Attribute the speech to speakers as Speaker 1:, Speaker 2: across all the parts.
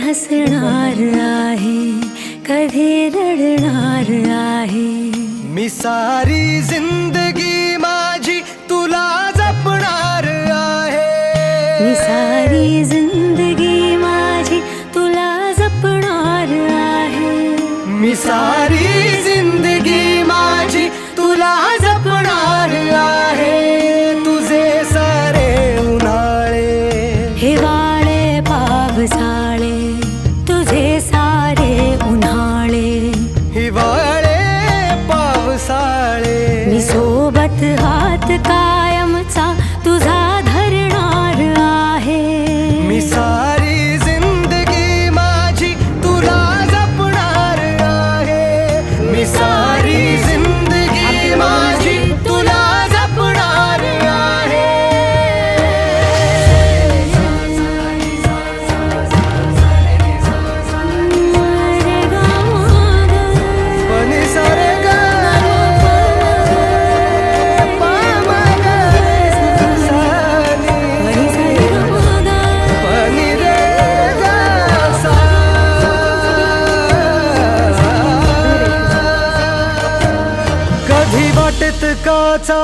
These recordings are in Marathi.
Speaker 1: हसणार आहे, कधी रडणार आहे.
Speaker 2: मी सारी जिंदगी माझी तुला जपणार आहे.
Speaker 1: मी सारी जिंदगी माझी तुला जपणार आहे.
Speaker 2: मी सारी जिंदगी माझी तुला जपणार आहे. तुझे सारे उन्हाळे,
Speaker 1: हिवाळे पावसाळे, तुझे सारे उन्हाळे,
Speaker 2: हिवाळे पावसाळे.
Speaker 1: मी सोबत हात कायमचा तुझा धरणार आहे.
Speaker 2: मी सारी जिंदगी माझी तुला जपणार आहे. मी सारी जिंदगी माझी तुला जपणार आहे. पनि सारे ग पा मा ग सा नी पनि रे ग सा. कधी वाटेत काचा,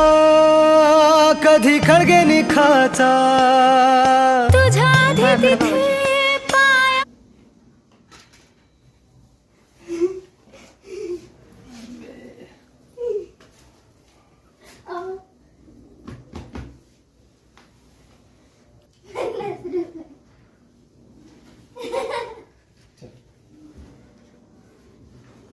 Speaker 2: कधी खळगे निखाचा.
Speaker 1: तुझ्या आधी तिथे